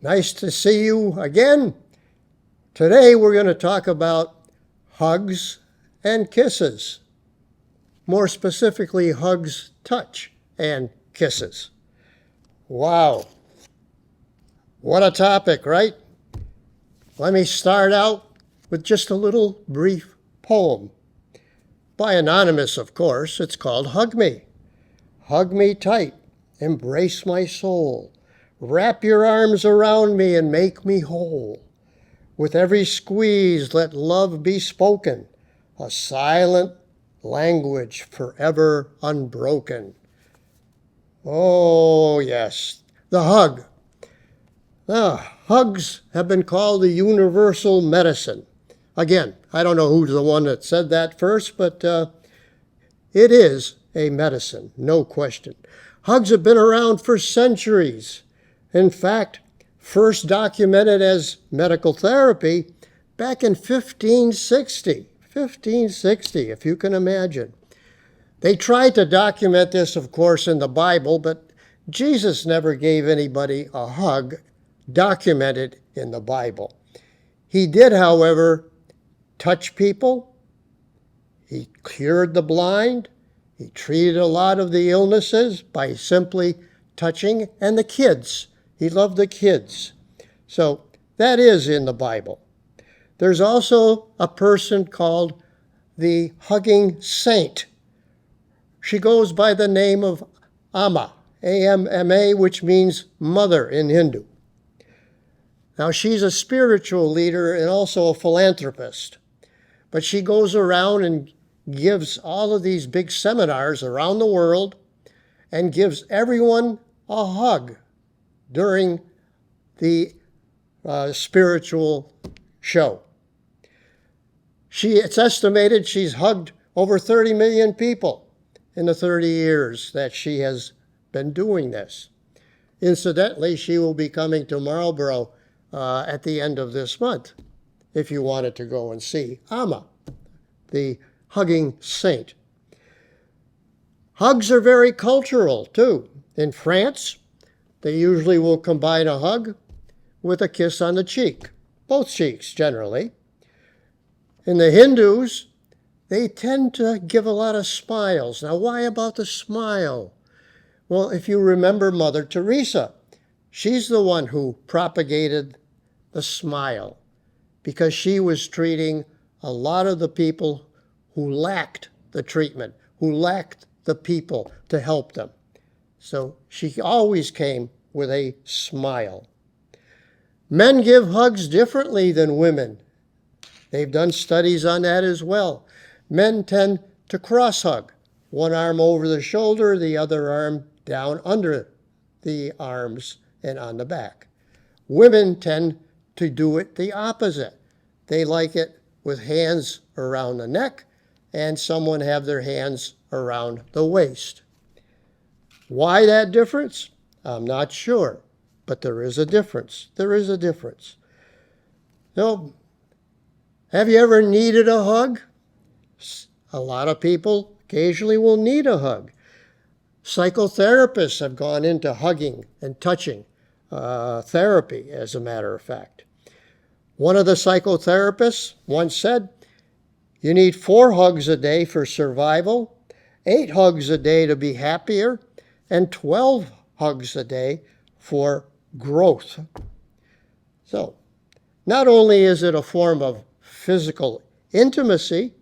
Nice to see you again. Today we're going to talk about hugs and kisses. More specifically, hugs, touch, and kisses. Wow. What a topic, right? Let me start out with just a little brief poem. By Anonymous, of course. It's called Hug Me. Hug me tight, embrace my soul. Wrap your arms around me and make me whole. With every squeeze, let love be spoken, a silent language forever unbroken. Oh, yes, the hug. Hugs have been called the universal medicine. Again, I don't know who's the one that said that first, but it is a medicine, no question. Hugs have been around for centuries. In fact, first documented as medical therapy back in 1560. 1560, if you can imagine. They tried to document this, of course, in the Bible, but Jesus never gave anybody a hug documented in the Bible. He did, however, touch people. He cured the blind. He treated a lot of the illnesses by simply touching, and the kids. He loved the kids. So that is in the Bible. There's also a person called the hugging saint. She goes by the name of Amma, A-M-M-A, which means mother in Hindu. Now, she's a spiritual leader and also a philanthropist. But she goes around and gives all of these big seminars around the world and gives everyone a hug during the spiritual show. It's estimated she's hugged over 30 million people in the 30 years that she has been doing this. Incidentally, she will be coming to Marlborough at the end of this month, if you wanted to go and see Amma, the hugging saint. Hugs are very cultural, too. In France, they usually will combine a hug with a kiss on the cheek, both cheeks generally. In the Hindus, they tend to give a lot of smiles. Now, why about the smile? Well, if you remember Mother Teresa, she's the one who propagated the smile because she was treating a lot of the people who lacked the treatment, who lacked the people to help them. So she always came with a smile. Men give hugs differently than women. They've done studies on that as well. Men tend to cross hug, one arm over the shoulder, the other arm down under the arms and on the back. Women tend to do it the opposite. They like it with hands around the neck and someone have their hands around the waist. Why that difference? I'm not sure, but there is a difference. There is a difference. So, have you ever needed a hug? A lot of people occasionally will need a hug. Psychotherapists have gone into hugging and touching therapy, as a matter of fact. One of the psychotherapists once said, you need 4 hugs a day for survival, 8 hugs a day to be happier, and 12 hugs a day for growth. So, not only is it a form of physical intimacy,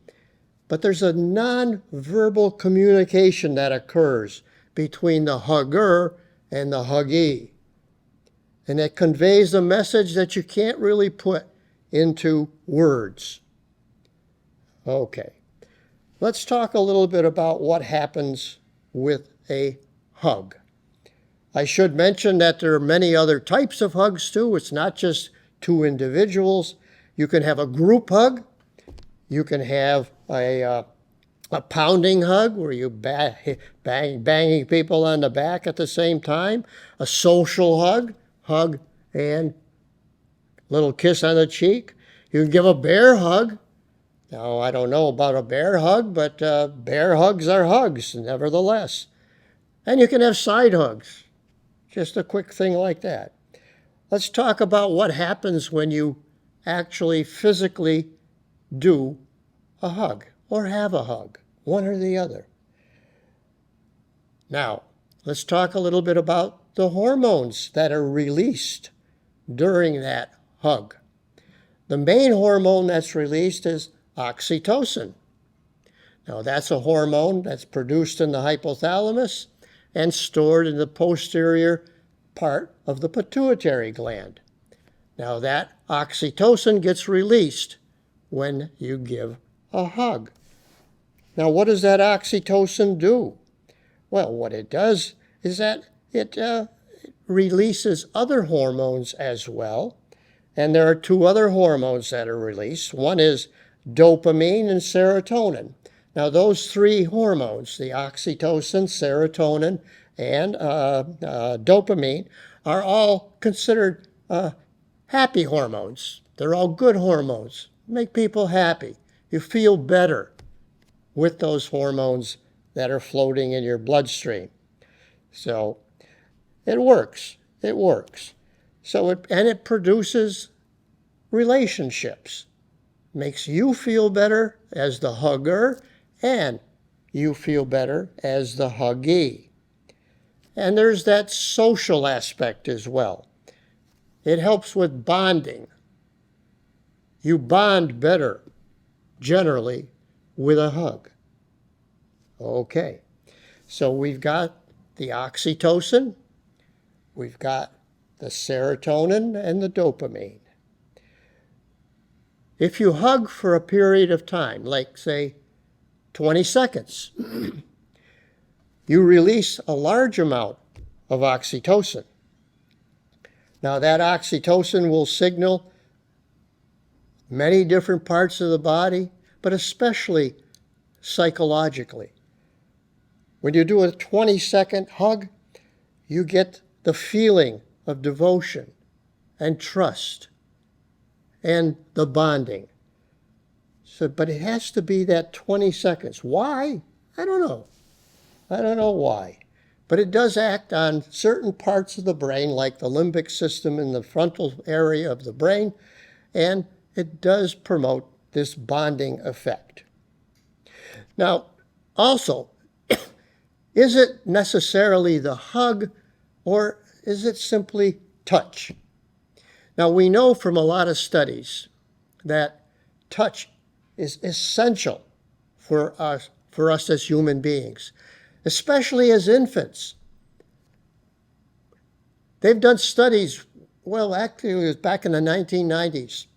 but there's a nonverbal communication that occurs between the hugger and the huggee. And it conveys a message that you can't really put into words. Okay, let's talk a little bit about what happens with a hug. I should mention that there are many other types of hugs too. It's not just 2 individuals. You can have a group hug. You can have a pounding hug where you banging people on the back at the same time. A social hug and little kiss on the cheek. You can give a bear hug. Now, I don't know about a bear hug, but bear hugs are hugs, nevertheless. And you can have side hugs. Just a quick thing like that. let's talk about what happens when you actually physically do a hug or have a hug, one or the other. Now, let's talk a little bit about the hormones that are released during that hug. The main hormone that's released is oxytocin. Now, that's a hormone that's produced in the hypothalamus and stored in the posterior part of the pituitary gland. Now, that oxytocin gets released when you give a hug. Now, what does that oxytocin do? Well, what it does is that it releases other hormones as well. And there are two other hormones that are released. One is dopamine and serotonin. Now, those three hormones, the oxytocin, serotonin, and dopamine, are all considered happy hormones. They're all good hormones. Make people happy. You feel better with those hormones that are floating in your bloodstream. So it works. It works. It produces relationships. Makes you feel better as the hugger, and you feel better as the huggee. And there's that social aspect as well. It helps with bonding. You bond better, generally, with a hug. Okay, so we've got the oxytocin, we've got the serotonin and the dopamine. If you hug for a period of time, like say 20 seconds, you release a large amount of oxytocin. Now that oxytocin will signal many different parts of the body, but especially psychologically. When you do a 20-second hug, you get the feeling of devotion and trust and the bonding. But it has to be that 20 seconds. Why? I don't know. I don't know why. But it does act on certain parts of the brain, like the limbic system in the frontal area of the brain, and it does promote this bonding effect. Now, also, is it necessarily the hug, or is it simply touch? Now, we know from a lot of studies that touch is essential for us as human beings, especially as infants. They've done studies, well, actually it was back in the 1990s.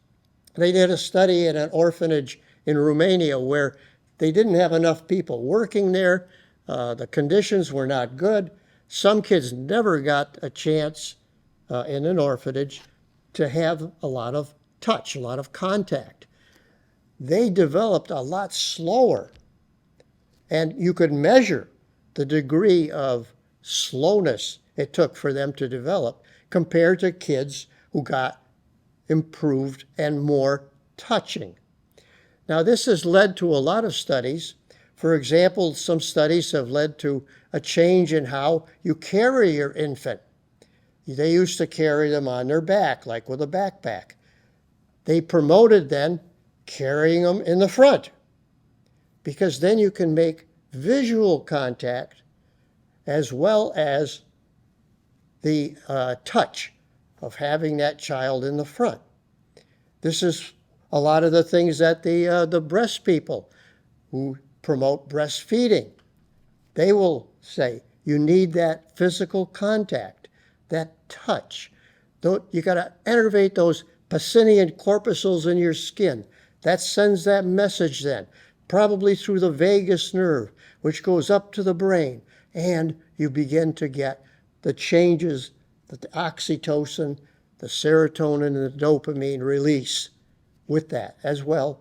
They did a study at an orphanage in Romania where they didn't have enough people working there. The conditions were not good. Some kids never got a chance in an orphanage to have a lot of touch, a lot of contact. They developed a lot slower. And you could measure the degree of slowness it took for them to develop compared to kids who got improved and more touching. Now, this has led to a lot of studies. For example, some studies have led to a change in how you carry your infant. They used to carry them on their back, like with a backpack. They promoted then carrying them in the front, because then you can make visual contact as well as the touch of having that child in the front. This is a lot of the things that the breast people who promote breastfeeding, they will say, you need that physical contact, that touch. You got to innervate those Pacinian corpuscles in your skin. That sends that message then, probably through the vagus nerve, which goes up to the brain, and you begin to get the changes that the oxytocin, the serotonin, and the dopamine release with that, as well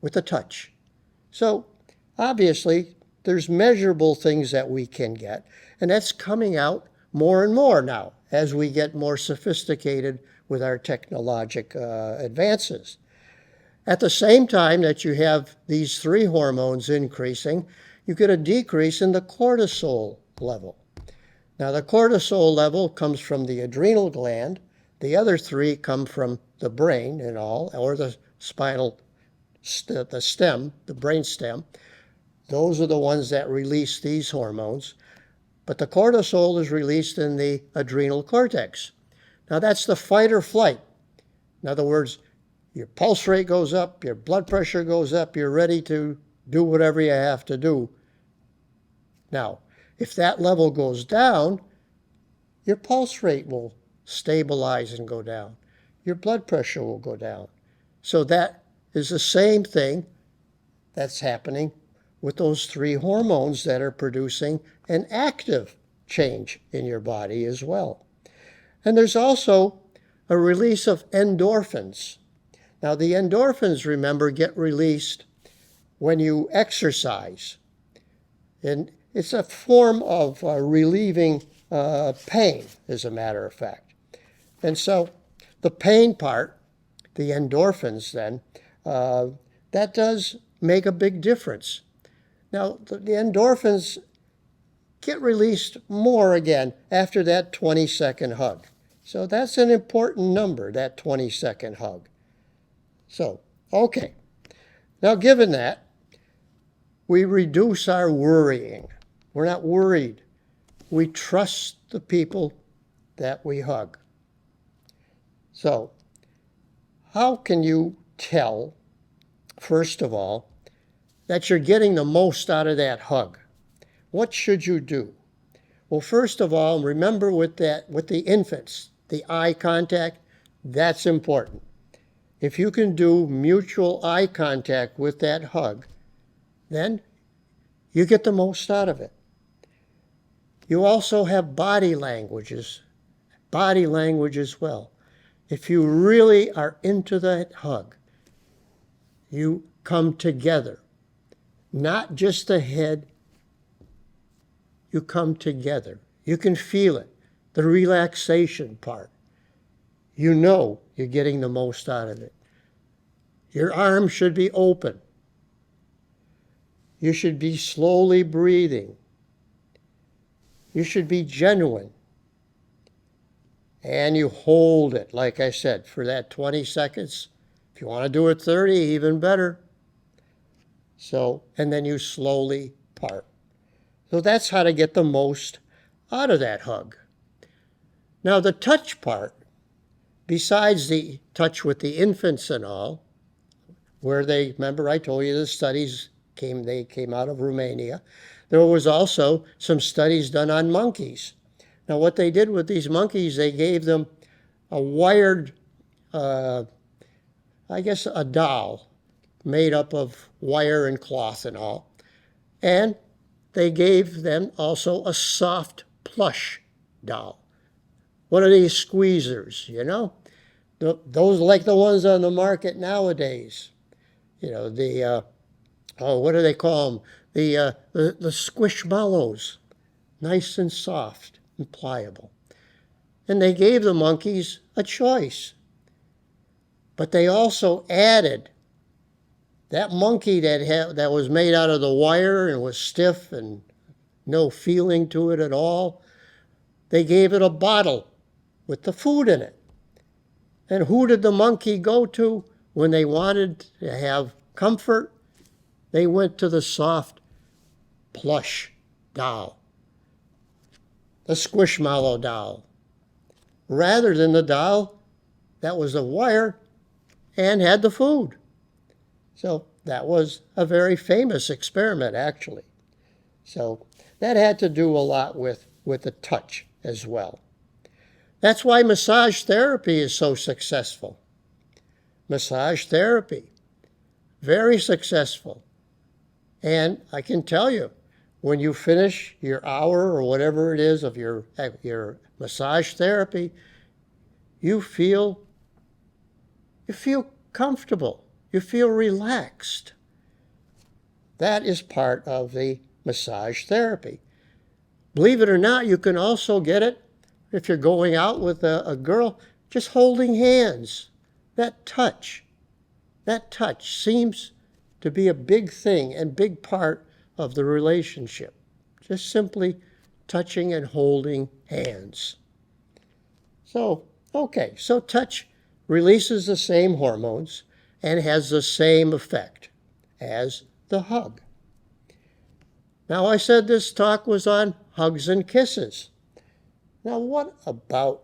with the touch. So obviously, there's measurable things that we can get, and that's coming out more and more now as we get more sophisticated with our technologic advances. At the same time that you have these three hormones increasing, you get a decrease in the cortisol level. Now, the cortisol level comes from the adrenal gland. The other three come from the brain and all, or the the stem, the brain stem. Those are the ones that release these hormones. But the cortisol is released in the adrenal cortex. Now, that's the fight or flight. In other words, your pulse rate goes up, your blood pressure goes up, you're ready to do whatever you have to do. Now, if that level goes down, your pulse rate will stabilize and go down. Your blood pressure will go down. So that is the same thing that's happening with those three hormones that are producing an active change in your body as well. And there's also a release of endorphins. Now, the endorphins, remember, get released when you exercise. And it's a form of relieving pain, as a matter of fact. And so the pain part, the endorphins then, that does make a big difference. Now, the endorphins get released more again after that 20-second hug. So that's an important number, that 20-second hug. So, okay. Now, given that, we reduce our worrying. We're not worried. We trust the people that we hug. So, how can you tell, first of all, that you're getting the most out of that hug? What should you do? Well, first of all, remember with the infants, the eye contact, that's important. If you can do mutual eye contact with that hug, then you get the most out of it. You also have body language as well. If you really are into that hug, you come together. Not just the head, you come together. You can feel it, the relaxation part. You know you're getting the most out of it. Your arms should be open. You should be slowly breathing. You should be genuine. And you hold it, like I said, for that 20 seconds. If you want to do it 30, even better. So, and then you slowly part. So that's how to get the most out of that hug. Now, the touch part, besides the touch with the infants and all, where they, remember I told you the studies came out of Romania. There was also some studies done on monkeys. Now, what they did with these monkeys, they gave them a wired, a doll made up of wire and cloth and all. And they gave them also a soft plush doll. One of these squeezers, you know? Those like the ones on the market nowadays. You know, what do they call them? The squishmallows. Nice and soft and pliable. And they gave the monkeys a choice. But they also added that monkey that was made out of the wire and was stiff and no feeling to it at all, they gave it a bottle with the food in it. And who did the monkey go to when they wanted to have comfort? They went to the soft plush doll, the Squishmallow doll, rather than the doll that was a wire and had the food. So that was a very famous experiment, actually. So that had to do a lot with the touch as well. That's why massage therapy is so successful. Massage therapy, very successful. And I can tell you, when you finish your hour or whatever it is of your massage therapy, you feel comfortable. You feel relaxed. That is part of the massage therapy. Believe it or not, you can also get it if you're going out with a girl, just holding hands. That touch seems to be a big thing and big part of the relationship. Just simply touching and holding hands. So touch releases the same hormones and has the same effect as the hug. Now, I said this talk was on hugs and kisses. Now, what about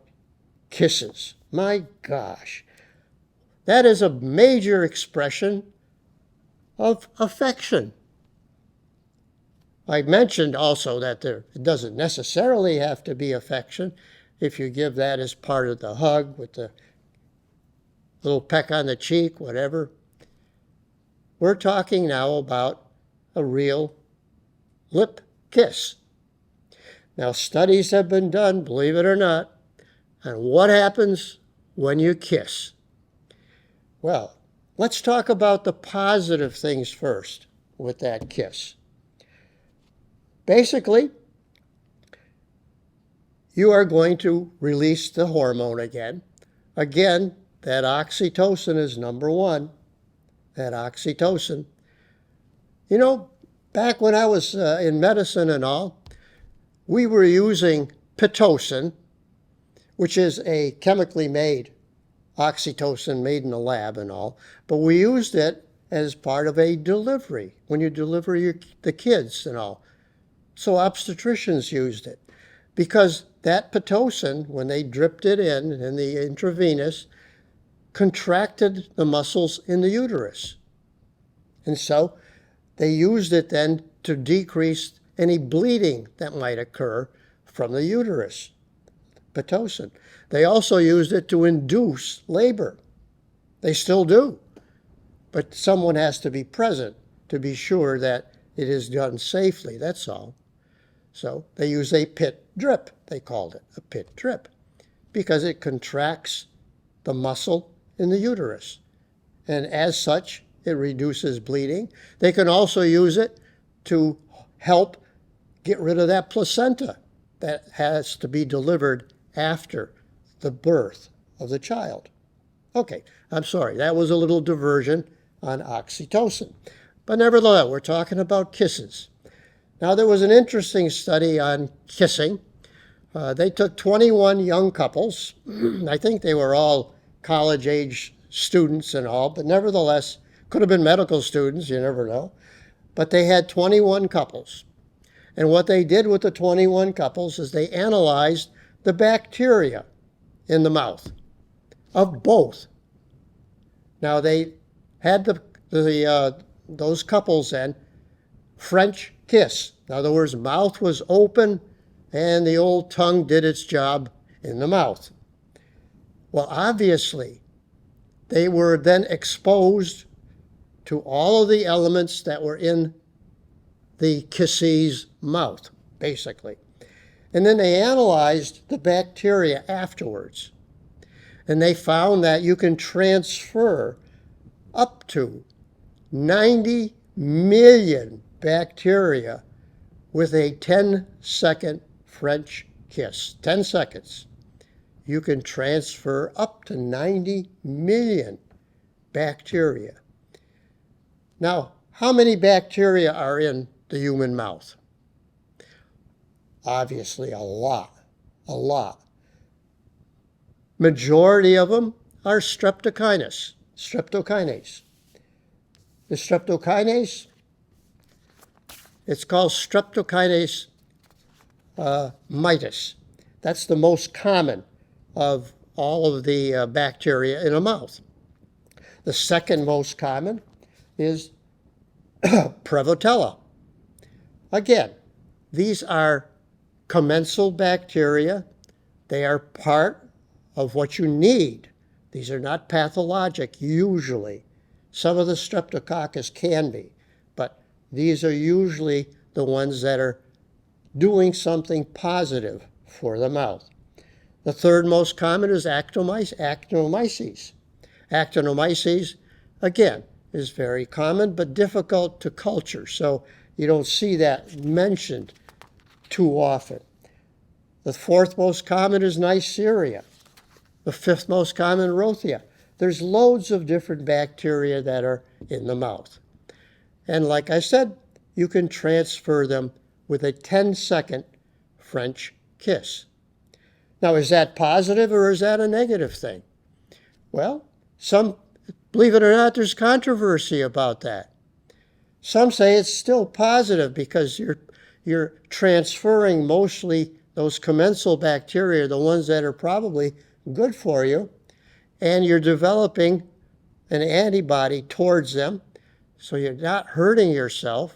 kisses? My gosh. That is a major expression of affection. I mentioned also that it doesn't necessarily have to be affection if you give that as part of the hug with the little peck on the cheek, whatever. We're talking now about a real lip kiss. Now, studies have been done, believe it or not, on what happens when you kiss. Well, let's talk about the positive things first with that kiss. Basically, you are going to release the hormone again. Again, that oxytocin is number one, that oxytocin. You know, back when I was in medicine and all, we were using Pitocin, which is a chemically made oxytocin made in a lab and all, but we used it as part of a delivery, when you deliver the kids and all. So obstetricians used it because that Pitocin, when they dripped it in the intravenous, contracted the muscles in the uterus. And so they used it then to decrease any bleeding that might occur from the uterus. Pitocin. They also used it to induce labor. They still do. But someone has to be present to be sure that it is done safely, that's all. So they use a pit drip, they called it, a pit drip, because it contracts the muscle in the uterus. And as such, it reduces bleeding. They can also use it to help get rid of that placenta that has to be delivered after the birth of the child. Okay, I'm sorry, that was a little diversion on oxytocin. But nevertheless, we're talking about kisses. Now, there was an interesting study on kissing. They took 21 young couples. I think they were all college-age students and all, but nevertheless, could have been medical students, you never know. But they had 21 couples. And what they did with the 21 couples is they analyzed the bacteria in the mouth of both. Now, they had those couples then French kiss. In other words, mouth was open and the old tongue did its job in the mouth. Well, obviously, they were then exposed to all of the elements that were in the kissee's mouth, basically. And then they analyzed the bacteria afterwards. And they found that you can transfer up to 90 million bacteria with a 10-second French kiss. 10 seconds. You can transfer up to 90 million bacteria. Now, how many bacteria are in the human mouth? Obviously, a lot. Majority of them are streptokinase. The streptokinase, it's called streptokinase mitis. That's the most common of all of the bacteria in a mouth. The second most common is Prevotella. Again, these are commensal bacteria. They are part of what you need. These are not pathologic usually. Some of the Streptococcus can be, but these are usually the ones that are doing something positive for the mouth. The third most common is Actinomyces. Actinomyces, again, is very common but difficult to culture, so you don't see that mentioned too often. The fourth most common is Neisseria. The fifth most common, Rothia. There's loads of different bacteria that are in the mouth. And like I said, you can transfer them with a 10-second French kiss. Now, is that positive or is that a negative thing? Well, believe it or not, there's controversy about that. Some say it's still positive because you're transferring mostly those commensal bacteria, the ones that are probably good for you, and you're developing an antibody towards them, so you're not hurting yourself,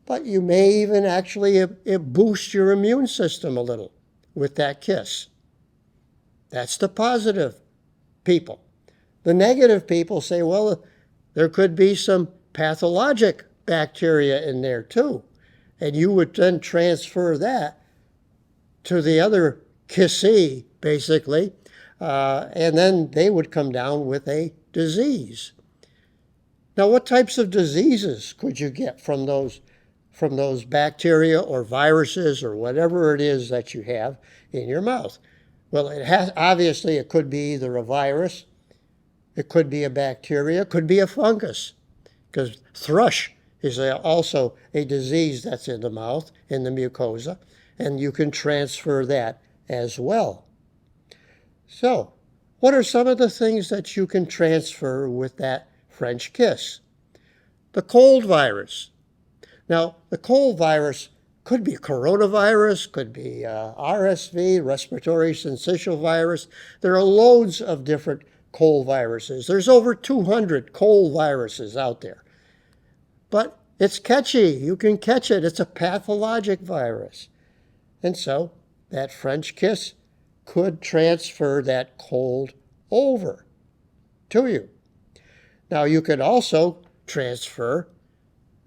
but you may even actually boost your immune system a little with that kiss. That's the positive people. The negative people say, well, there could be some pathologic bacteria in there too, and you would then transfer that to the other kissee, basically, and then they would come down with a disease. Now, what types of diseases could you get from those bacteria or viruses or whatever it is that you have in your mouth? Well, obviously it could be either a virus, it could be a bacteria, it could be a fungus, because thrush is also a disease that's in the mouth, in the mucosa, and you can transfer that as well. So, what are some of the things that you can transfer with that French kiss? The cold virus. Now, the cold virus could be coronavirus, could be RSV, respiratory syncytial virus. There are loads of different cold viruses. There's over 200 cold viruses out there. But it's catchy. You can catch it. It's a pathologic virus. And so that French kiss could transfer that cold over to you. Now, you could also transfer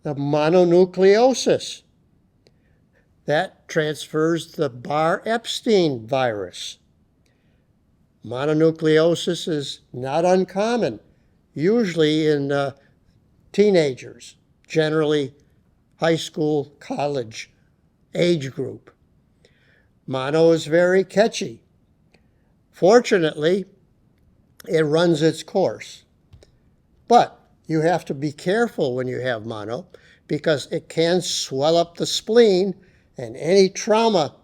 the mononucleosis. That transfers the Barr-Epstein virus. Mononucleosis is not uncommon, usually in teenagers, generally high school, college age group. Mono is very catchy. Fortunately, it runs its course. But you have to be careful when you have mono because it can swell up the spleen, and any trauma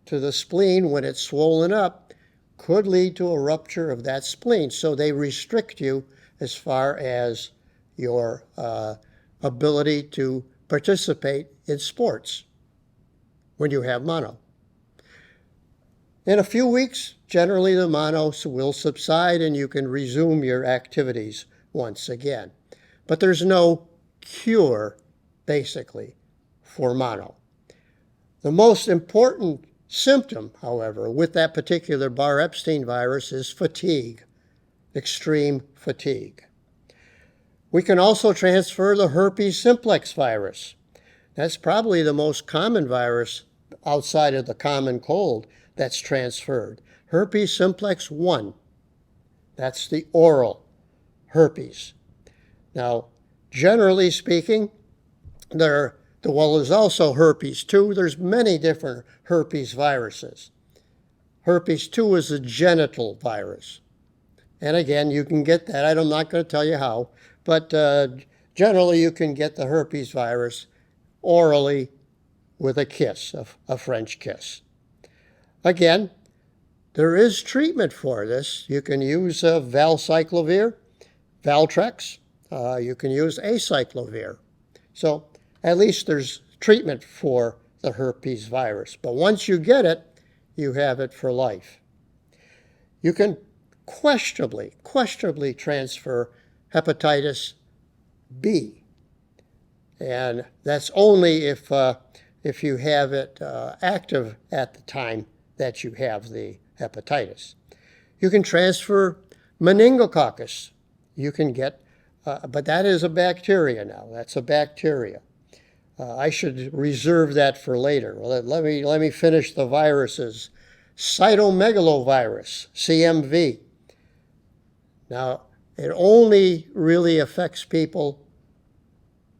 to the spleen when it's swollen up could lead to a rupture of that spleen. So they restrict you as far as your ability to participate in sports when you have mono. In a few weeks, generally the mono will subside and you can resume your activities once again. But there's no cure, basically, for mono. The most important symptom, however, with that particular Barr-Epstein virus is fatigue, extreme fatigue. We can also transfer the herpes simplex virus. That's probably the most common virus outside of the common cold that's transferred. Herpes simplex 1, that's the oral herpes. Now, generally speaking, there's also herpes 2. There's many different herpes viruses. Herpes 2 is a genital virus. And again, you can get that. I'm not going to tell you how, but generally you can get the herpes virus orally with a kiss, a French kiss. Again, there is treatment for this. You can use valcyclovir, Valtrex. You can use acyclovir. So at least there's treatment for the herpes virus. But once you get it, you have it for life. You can questionably transfer hepatitis B. And that's only if you have it active at the time that you have the hepatitis. You can transfer meningococcus. You can get, but that is a bacteria now. That's a bacteria. I should reserve that for later. Well, let me finish the viruses. Cytomegalovirus, CMV. Now, it only really affects people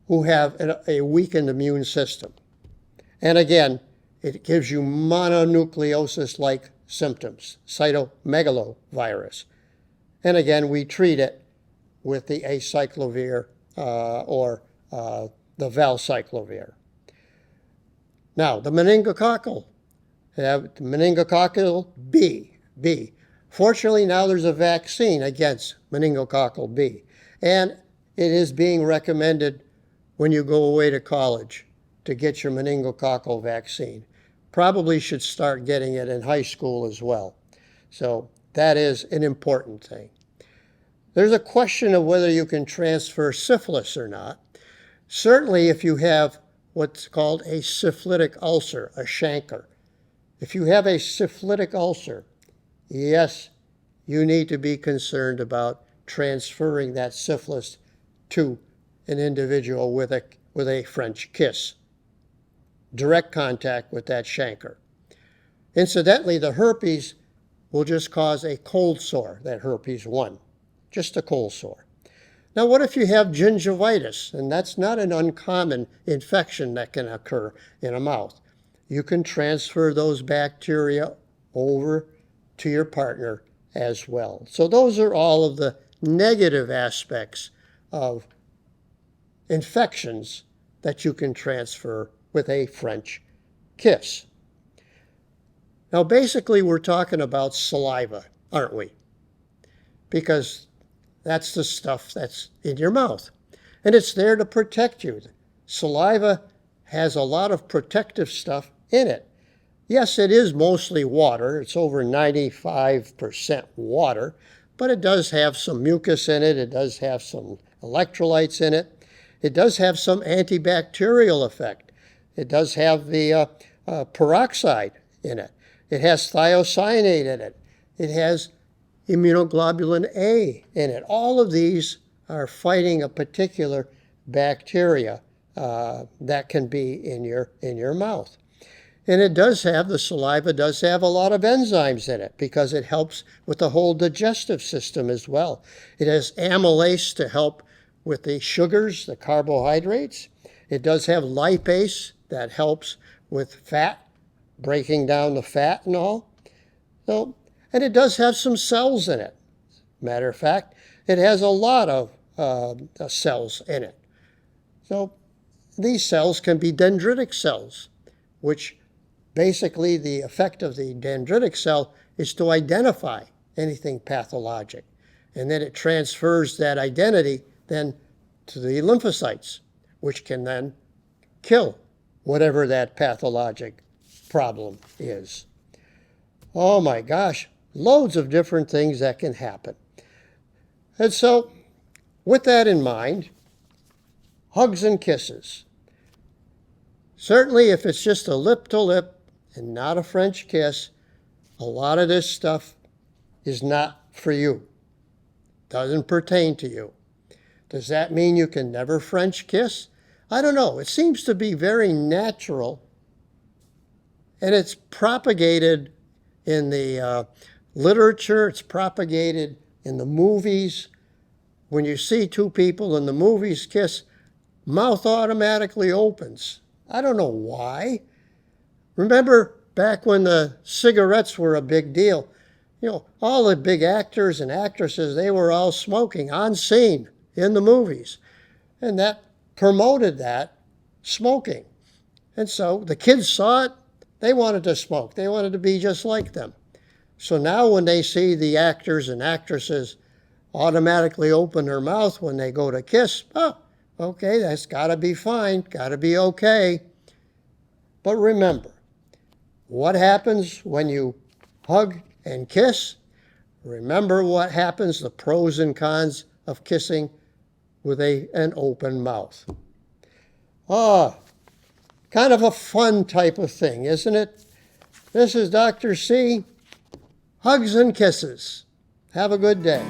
who have a weakened immune system. And again, it gives you mononucleosis-like symptoms, cytomegalovirus. And again, we treat it with the acyclovir or the valcyclovir. Now, the meningococcal have meningococcal B. Fortunately, now there's a vaccine against meningococcal B, and it is being recommended when you go away to college to get your meningococcal vaccine. Probably should start getting it in high school as well. So that is an important thing. There's a question of whether you can transfer syphilis or not. Certainly if you have what's called a syphilitic ulcer, a chancre. If you have a syphilitic ulcer, yes, you need to be concerned about transferring that syphilis to an individual with a French kiss. Direct contact with that chancre. Incidentally, the herpes will just cause a cold sore, that herpes 1, just a cold sore. Now, what if you have gingivitis? And that's not an uncommon infection that can occur in a mouth. You can transfer those bacteria over to your partner as well. So those are all of the negative aspects of infections that you can transfer with a French kiss. Now, basically, we're talking about saliva, aren't we? Because that's the stuff that's in your mouth. And it's there to protect you. Saliva has a lot of protective stuff in it. Yes, it is mostly water. It's over 95% water, but it does have some mucus in it. It does have some electrolytes in it. It does have some antibacterial effect. It does have the peroxide in it. It has thiocyanate in it. It has immunoglobulin A in it. All of these are fighting a particular bacteria that can be in your mouth. And it does have, the saliva does have a lot of enzymes in it because it helps with the whole digestive system as well. It has amylase to help with the sugars, the carbohydrates. It does have lipase that helps with fat, breaking down the fat and all. So, and it does have some cells in it. Matter of fact, it has a lot of cells in it. So these cells can be dendritic cells, which basically the effect of the dendritic cell is to identify anything pathologic. And then it transfers that identity then to the lymphocytes, which can then kill whatever that pathologic problem is. Oh my gosh, loads of different things that can happen. And so, with that in mind, hugs and kisses. Certainly if it's just a lip-to-lip and not a French kiss, a lot of this stuff is not for you. Doesn't pertain to you. Does that mean you can never French kiss? I don't know. It seems to be very natural, and it's propagated in the literature. It's propagated in the movies. When you see two people in the movies kiss, mouth automatically opens. I don't know why. Remember back when the cigarettes were a big deal? You know, all the big actors and actresses, they were all smoking on scene in the movies. And that promoted that smoking. And so the kids saw it. They wanted to smoke. They wanted to be just like them. So now when they see the actors and actresses automatically open their mouth when they go to kiss, oh, okay, that's got to be fine, got to be okay. But remember, what happens when you hug and kiss? Remember what happens, the pros and cons of kissing with an open mouth. Kind of a fun type of thing, isn't it? This is Dr. C. Hugs and kisses. Have a good day.